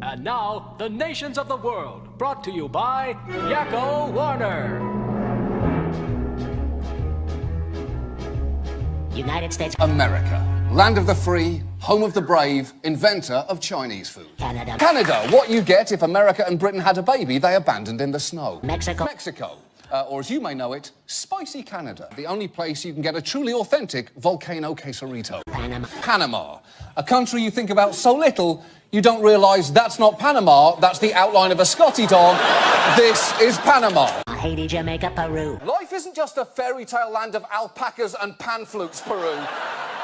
And now, the nations of the world, brought to you by Yakko Warner. United States. America. Land of the free, home of the brave, inventor of Chinese food. Canada. Canada. What you get if America and Britain had a baby they abandoned in the snow. Mexico. Mexico. Or as you may know it, spicy Canada. The only place you can get a truly authentic volcano quesarito. Panama. Panama. A country you think about so little, you don't realise that's not Panama, that's the outline of a Scotty dog. This is Panama. Haiti, Jamaica, Peru. Life isn't just a fairy tale land of alpacas and pan flutes, Peru.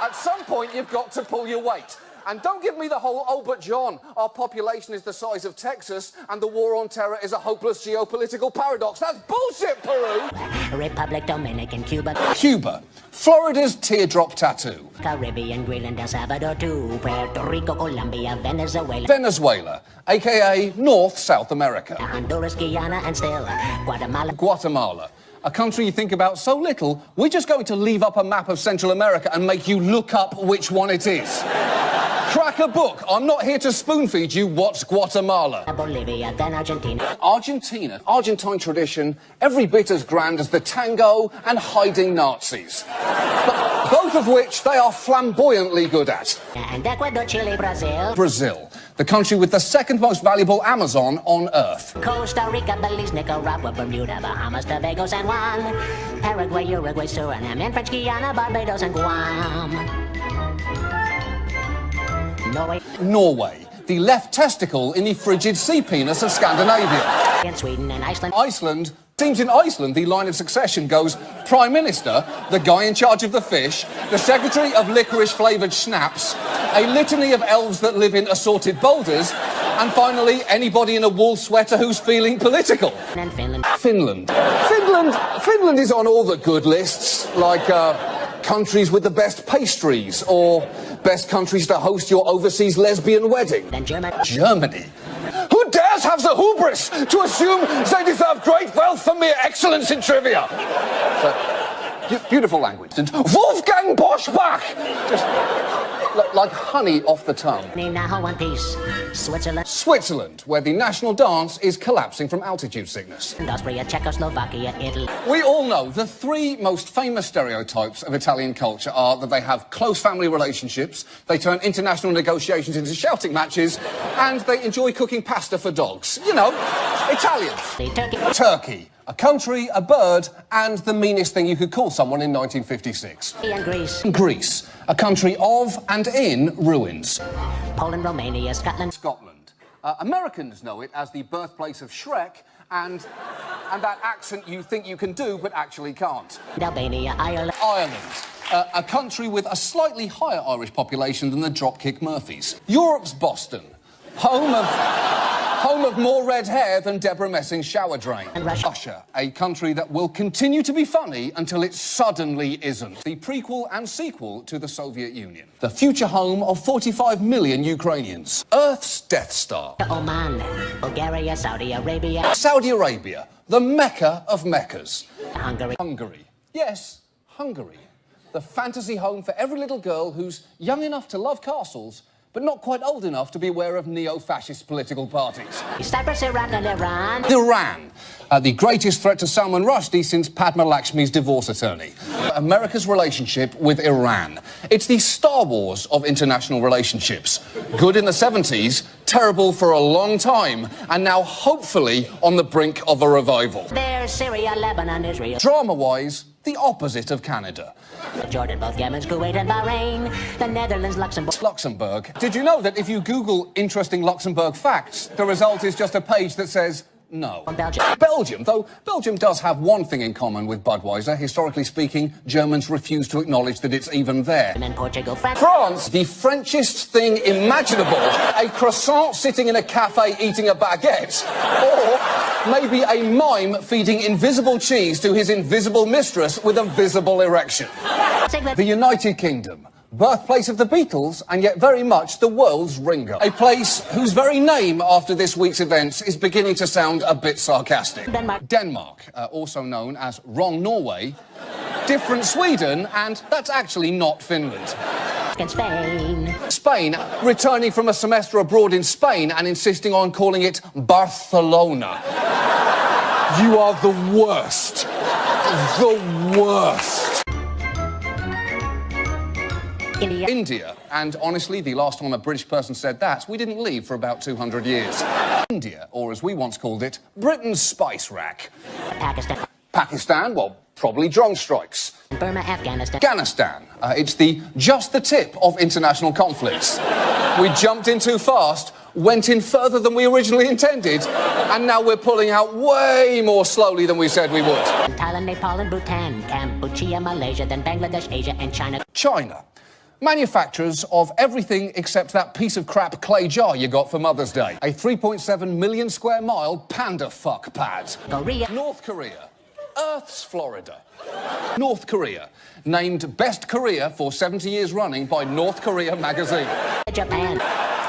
At some point, you've got to pull your weight. And don't give me the whole, oh, but John, our population is the size of Texas and the war on terror is a hopeless geopolitical paradox. That's bullshit, Peru! Republic, Dominican, Cuba. Cuba. Florida's teardrop tattoo. Caribbean, Greenland, El Salvador, too. Puerto Rico, Colombia, Venezuela. Venezuela, a.k.a. North South America. Honduras, Guyana, and still Guatemala. Guatemala. A country you think about so little, we're just going to leave up a map of Central America and make you look up which one it is. Crack a book. I'm not here to spoon-feed you what's Guatemala. Bolivia, then Argentina. Argentina. Argentine tradition, every bit as grand as the tango and hiding Nazis. But both of which they are flamboyantly good at. And Ecuador, Chile, Brazil. Brazil. The country with the second most valuable Amazon on Earth. Costa Rica, Belize, Nicaragua, Bermuda, Bahamas, Tobago, San Juan. Paraguay, Uruguay, Suriname, and French Guiana, Barbados, and Guam. Norway. The left testicle in the frigid sea penis of Scandinavia. And Sweden and Iceland. Iceland. Seems in Iceland the line of succession goes Prime Minister, the guy in charge of the fish, the Secretary of licorice-flavoured schnapps, a litany of elves that live in assorted boulders, and finally anybody in a wool sweater who's feeling political. And Finland. Finland is on all the good lists, like countries with the best pastries or best countries to host your overseas lesbian wedding. Then Germany. Who dares have the hubris to assume they deserve great wealth for mere excellence in trivia? Beautiful language. And Wolfgang Boschbach! Just like honey off the tongue. Now one piece. Switzerland. Switzerland, where the national dance is collapsing from altitude sickness. Austria, Czechoslovakia, Italy. We all know the three most famous stereotypes of Italian culture are that they have close family relationships, they turn international negotiations into shouting matches, and they enjoy cooking pasta for dogs. You know, Italians. Turkey. A country, a bird, and the meanest thing you could call someone in 1956. And Greece. Greece. A country of and in ruins. Poland, Romania, Scotland. Scotland. Americans know it as the birthplace of Shrek and that accent you think you can do but actually can't. Albania, Ireland. Ireland. A country with a slightly higher Irish population than the Dropkick Murphys. Europe's Boston. Home of more red hair than Deborah Messing's shower drain. And Russia. A country that will continue to be funny until it suddenly isn't. The prequel and sequel to the Soviet Union. The future home of 45 million Ukrainians. Earth's Death Star. Oman, Bulgaria, Saudi Arabia. Saudi Arabia, the Mecca of Meccas. Hungary. Hungary. Yes, Hungary. The fantasy home for every little girl who's young enough to love castles but not quite old enough to be aware of neo-fascist political parties. Cyprus, Iraq, and Iran. Iran, the greatest threat to Salman Rushdie since Padma Lakshmi's divorce attorney. America's relationship with Iran. It's the Star Wars of international relationships. Good in the 70s, terrible for a long time, and now hopefully on the brink of a revival. There's Syria, Lebanon, Israel. Drama-wise, the opposite of Canada. Jordan, both Yemen, Kuwait, and Bahrain. The Netherlands, Luxembourg. Luxembourg. Did you know that if you Google interesting Luxembourg facts, the result is just a page that says no? Belgium. Belgium, though Belgium does have one thing in common with Budweiser. Historically speaking, Germans refuse to acknowledge that it's even there. And then Portugal, France. France, the Frenchest thing imaginable. A croissant sitting in a cafe eating a baguette. Or maybe a mime feeding invisible cheese to his invisible mistress with a visible erection. The United Kingdom. Birthplace of the Beatles, and yet very much the world's Ringo. A place whose very name after this week's events is beginning to sound a bit sarcastic. Denmark, also known as Wrong Norway, different Sweden, and that's actually not Finland. In Spain. Spain, returning from a semester abroad in Spain and insisting on calling it Barcelona. You are the worst. The worst. India. And honestly, the last time a British person said that, we didn't leave for about 200 years. India, or as we once called it, Britain's spice rack. Pakistan. Pakistan, well, probably drone strikes. Burma, Afghanistan. Afghanistan, it's just the tip of international conflicts. We jumped in too fast, went in further than we originally intended, and now we're pulling out way more slowly than we said we would. Thailand, Nepal, and Bhutan, Cambodia, Malaysia, then Bangladesh, Asia, and China. China. Manufacturers of everything except that piece of crap clay jar you got for Mother's Day. A 3.7 million square mile panda fuck pad. Korea. North Korea. Earth's Florida. North Korea. Named Best Korea for 70 years running by North Korea magazine. Japan.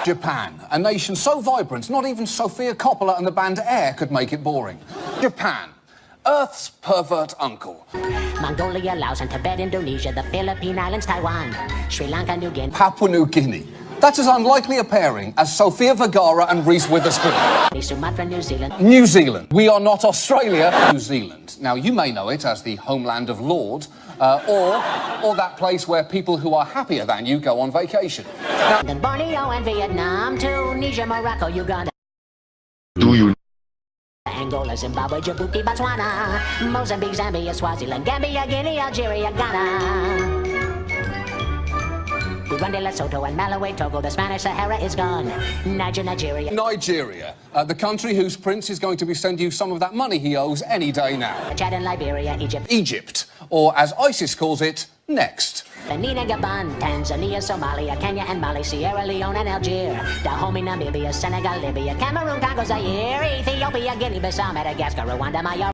Japan. A nation so vibrant, not even Sofia Coppola and the band Air could make it boring. Japan. Earth's pervert uncle. Mongolia, Laos, and Tibet, Indonesia, the Philippine Islands, Taiwan, Sri Lanka, New Guinea. Papua New Guinea. That's as unlikely a pairing as Sofia Vergara and Reese Witherspoon. Sumatra, New Zealand. New Zealand. We are not Australia. New Zealand. Now, you may know it as the homeland of Lord, or that place where people who are happier than you go on vacation. Now, Then Borneo and Vietnam, Tunisia, Morocco, Uganda. Do you Angola, Zimbabwe, Djibouti, Botswana, Mozambique, Zambia, Swaziland, Gambia, Guinea, Algeria, Ghana. Burundi, Lesotho, and Malawi, Togo, the Spanish Sahara is gone. Nigeria. Nigeria, the country whose prince is going to be sending you some of that money he owes any day now. Chad and Liberia, Egypt. Egypt, or as ISIS calls it, next. Benin and Gabon, Tanzania, Somalia, Kenya and Mali, Sierra Leone and Algeria, Dahomey, Namibia, Senegal, Libya, Cameroon, Congo, Zaire, Ethiopia, Guinea-Bissau, Madagascar, Rwanda, Maya.